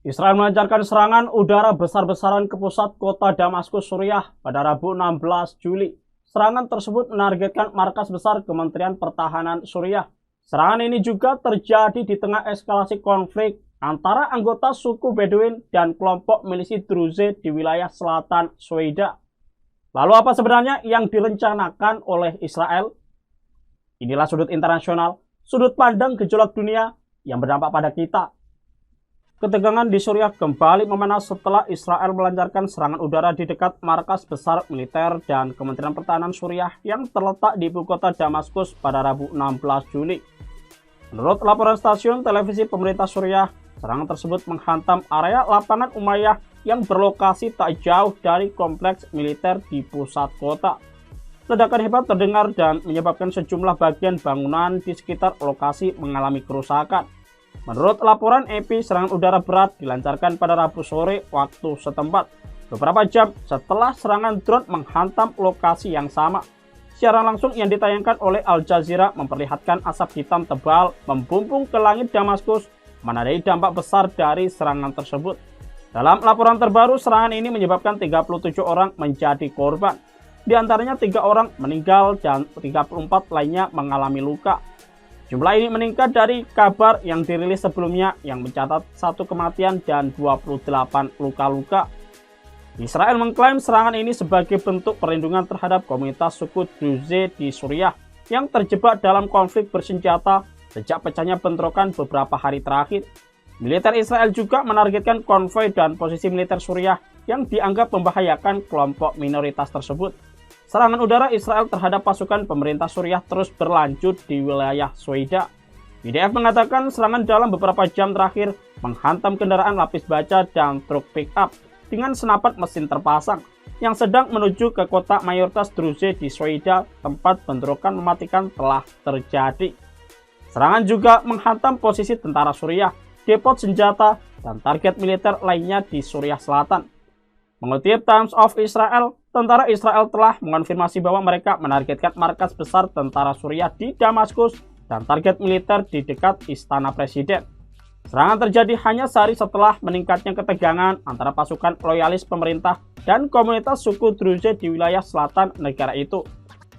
Israel melancarkan serangan udara besar-besaran ke pusat kota Damaskus, Suriah pada Rabu 16 Juli. Serangan tersebut menargetkan markas besar Kementerian Pertahanan Suriah. Serangan ini juga terjadi di tengah eskalasi konflik antara anggota suku Beduin dan kelompok milisi Druze di wilayah selatan Sweida. Lalu apa sebenarnya yang direncanakan oleh Israel? Inilah sudut internasional, sudut pandang gejolak dunia yang berdampak pada kita. Ketegangan di Suriah kembali memanas setelah Israel melancarkan serangan udara di dekat markas besar militer dan Kementerian Pertahanan Suriah yang terletak di ibu kota Damaskus pada Rabu 16 Juli. Menurut laporan stasiun televisi pemerintah Suriah, serangan tersebut menghantam area lapangan Umayyah yang berlokasi tak jauh dari kompleks militer di pusat kota. Ledakan hebat terdengar dan menyebabkan sejumlah bagian bangunan di sekitar lokasi mengalami kerusakan. Menurut laporan AP, serangan udara berat dilancarkan pada Rabu sore waktu setempat, beberapa jam setelah serangan drone menghantam lokasi yang sama. Siaran langsung yang ditayangkan oleh Al Jazeera memperlihatkan asap hitam tebal membumbung ke langit Damaskus, menandai dampak besar dari serangan tersebut. Dalam laporan terbaru, serangan ini menyebabkan 37 orang menjadi korban. Di antaranya 3 orang meninggal dan 34 lainnya mengalami luka. Jumlah ini meningkat dari kabar yang dirilis sebelumnya yang mencatat 1 kematian dan 28 luka-luka. Israel mengklaim serangan ini sebagai bentuk perlindungan terhadap komunitas suku Druze di Suriah yang terjebak dalam konflik bersenjata sejak pecahnya bentrokan beberapa hari terakhir. Militer Israel juga menargetkan konvoi dan posisi militer Suriah yang dianggap membahayakan kelompok minoritas tersebut. Serangan udara Israel terhadap pasukan pemerintah Suriah terus berlanjut di wilayah Sweida. IDF mengatakan serangan dalam beberapa jam terakhir menghantam kendaraan lapis baja dan truk pick-up dengan senapan mesin terpasang yang sedang menuju ke kota mayoritas Druze di Sweida, tempat bentrokan mematikan telah terjadi. Serangan juga menghantam posisi tentara Suriah, depot senjata, dan target militer lainnya di Suriah Selatan. Mengutip Times of Israel, tentara Israel telah mengonfirmasi bahwa mereka menargetkan markas besar tentara Suriah di Damaskus dan target militer di dekat Istana Presiden. Serangan terjadi hanya sehari setelah meningkatnya ketegangan antara pasukan loyalis pemerintah dan komunitas suku Druze di wilayah selatan negara itu.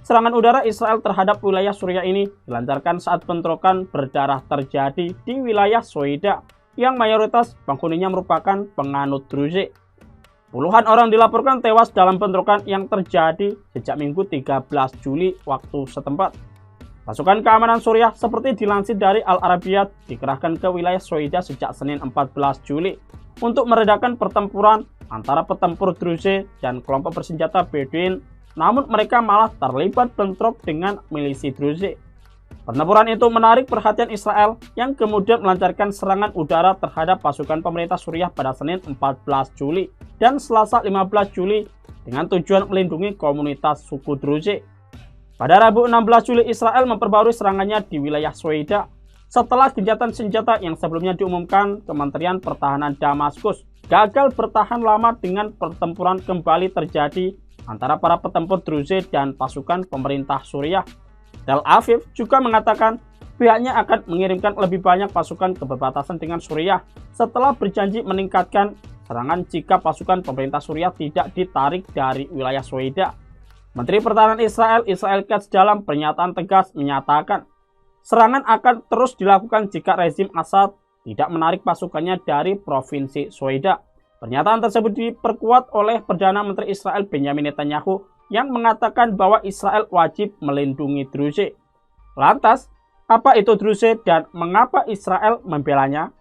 Serangan udara Israel terhadap wilayah Suriah ini dilancarkan saat bentrokan berdarah terjadi di wilayah Sweida yang mayoritas penghuninya merupakan penganut Druze. Puluhan orang dilaporkan tewas dalam bentrokan yang terjadi sejak Minggu 13 Juli waktu setempat. Pasukan keamanan Suriah seperti dilansir dari Al Arabiya dikerahkan ke wilayah Sweida sejak Senin 14 Juli untuk meredakan pertempuran antara petempur Druze dan kelompok bersenjata Beduin, namun mereka malah terlibat bentrok dengan milisi Druze. Pertempuran itu menarik perhatian Israel yang kemudian melancarkan serangan udara terhadap pasukan pemerintah Suriah pada Senin 14 Juli dan Selasa 15 Juli dengan tujuan melindungi komunitas suku Druze. Pada Rabu 16 Juli, Israel memperbarui serangannya di wilayah Sweida setelah gencatan senjata yang sebelumnya diumumkan Kementerian Pertahanan Damaskus gagal bertahan lama dengan pertempuran kembali terjadi antara para petempur Druze dan pasukan pemerintah Suriah. Tel Aviv juga mengatakan pihaknya akan mengirimkan lebih banyak pasukan ke perbatasan dengan Suriah setelah berjanji meningkatkan serangan jika pasukan pemerintah Suriah tidak ditarik dari wilayah Sweida. Menteri Pertahanan Israel, Israel Katz, dalam pernyataan tegas menyatakan serangan akan terus dilakukan jika rezim Assad tidak menarik pasukannya dari provinsi Sweida. Pernyataan tersebut diperkuat oleh Perdana Menteri Israel Benjamin Netanyahu yang mengatakan bahwa Israel wajib melindungi Druze. Lantas, apa itu Druze dan mengapa Israel membelanya?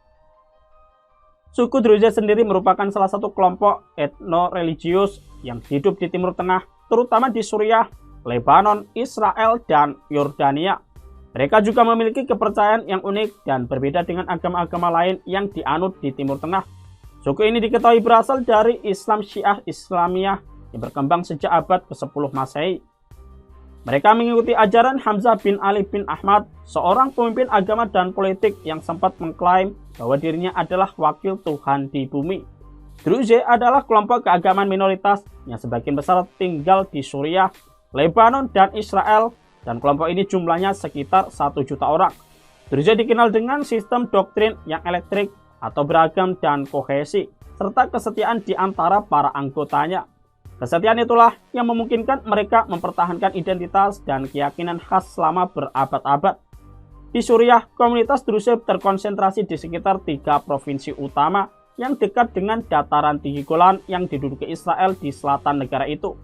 Suku Druze sendiri merupakan salah satu kelompok etno-religius yang hidup di Timur Tengah, terutama di Suriah, Lebanon, Israel, dan Yordania. Mereka juga memiliki kepercayaan yang unik dan berbeda dengan agama-agama lain yang dianut di Timur Tengah. Suku ini diketahui berasal dari Islam Syiah Islamiyah yang berkembang sejak abad ke-10 Masehi. Mereka mengikuti ajaran Hamzah bin Ali bin Ahmad, seorang pemimpin agama dan politik yang sempat mengklaim bahwa dirinya adalah wakil Tuhan di bumi. Druze adalah kelompok keagamaan minoritas yang sebagian besar tinggal di Suriah, Lebanon, dan Israel, dan kelompok ini jumlahnya sekitar 1 juta orang. Druze dikenal dengan sistem doktrin yang elektrik atau beragam dan kohesi, serta kesetiaan di antara para anggotanya. Kesetiaan itulah yang memungkinkan mereka mempertahankan identitas dan keyakinan khas selama berabad-abad. Di Suriah, komunitas Druze terkonsentrasi di sekitar 3 provinsi utama yang dekat dengan dataran tinggi Golan yang diduduki Israel di selatan negara itu.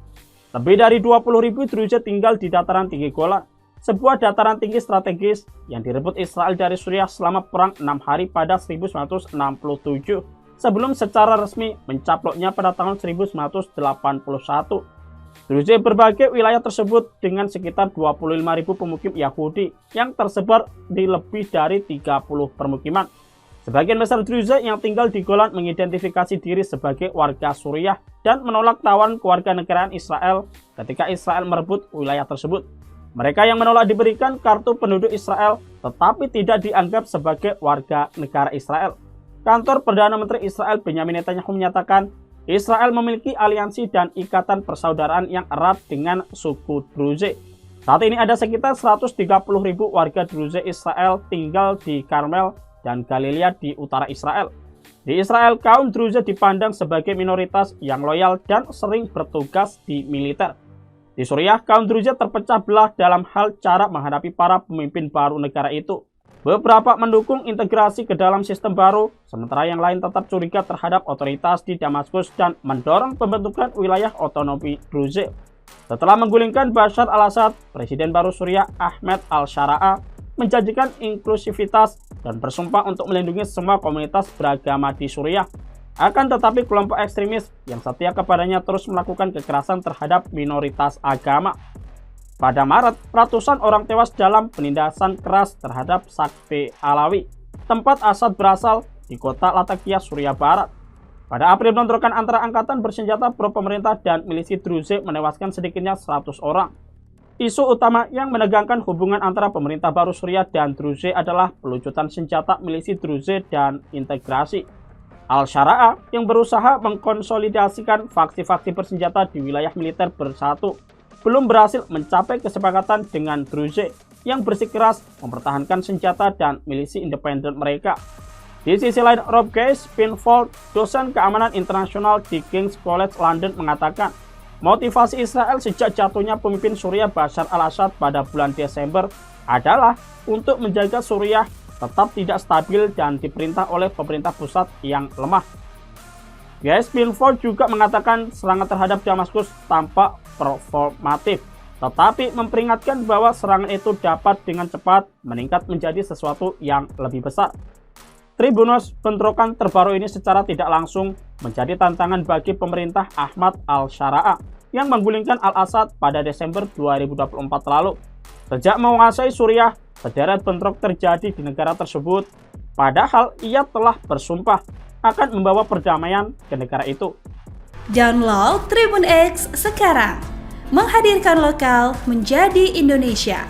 Lebih dari 20.000 Druze tinggal di dataran tinggi Golan, sebuah dataran tinggi strategis yang direbut Israel dari Suriah selama perang 6 hari pada 1967, sebelum secara resmi mencaploknya pada tahun 1981. Druze berbagai wilayah tersebut dengan sekitar 25.000 pemukim Yahudi yang tersebar di lebih dari 30 permukiman. Sebagian besar Druze yang tinggal di Golan mengidentifikasi diri sebagai warga Suriah dan menolak tawaran kewarganegaraan Israel ketika Israel merebut wilayah tersebut. Mereka yang menolak diberikan kartu penduduk Israel tetapi tidak dianggap sebagai warga negara Israel. Kantor Perdana Menteri Israel Benyamin Netanyahu menyatakan Israel memiliki aliansi dan ikatan persaudaraan yang erat dengan suku Druze. Saat ini ada sekitar 130.000 warga Druze Israel tinggal di Karmel dan Galilea di utara Israel. Di Israel, kaum Druze dipandang sebagai minoritas yang loyal dan sering bertugas di militer. Di Suriah, kaum Druze terpecah belah dalam hal cara menghadapi para pemimpin baru negara itu. Beberapa mendukung integrasi ke dalam sistem baru, sementara yang lain tetap curiga terhadap otoritas di Damaskus dan mendorong pembentukan wilayah otonomi Druze. Setelah menggulingkan Bashar al-Assad, Presiden baru Suriah Ahmed al-Shara menjanjikan inklusivitas dan bersumpah untuk melindungi semua komunitas beragama di Suriah. Akan tetapi kelompok ekstremis yang setia kepadanya terus melakukan kekerasan terhadap minoritas agama. Pada Maret, ratusan orang tewas dalam penindasan keras terhadap Sakfe Alawi, tempat Assad berasal di kota Latakia, Suriah Barat. Pada April, bentrokan antara angkatan bersenjata pro-pemerintah dan milisi Druze menewaskan sedikitnya 100 orang. Isu utama yang menegangkan hubungan antara pemerintah baru Suriah dan Druze adalah pelucutan senjata milisi Druze dan integrasi. Al-Shara yang berusaha mengkonsolidasikan faksi-faksi bersenjata di wilayah militer bersatu belum berhasil mencapai kesepakatan dengan Druze yang bersikeras mempertahankan senjata dan milisi independen mereka. Di sisi lain, Rob Pinfold, dosen keamanan internasional di King's College London mengatakan, motivasi Israel sejak jatuhnya pemimpin Suriah Bashar al-Assad pada bulan Desember adalah untuk menjaga Suriah tetap tidak stabil dan diperintah oleh pemerintah pusat yang lemah. Pinfold juga mengatakan serangan terhadap Damaskus tampak performatif, tetapi memperingatkan bahwa serangan itu dapat dengan cepat meningkat menjadi sesuatu yang lebih besar. Tribunus, bentrokan terbaru ini secara tidak langsung menjadi tantangan bagi pemerintah Ahmad al-Shara yang menggulingkan al-Assad pada Desember 2024 lalu. Sejak menguasai Suriah, sederet bentrok terjadi di negara tersebut, padahal ia telah bersumpah akan membawa perdamaian ke negara itu. Download Tribun X sekarang, menghadirkan lokal menjadi Indonesia.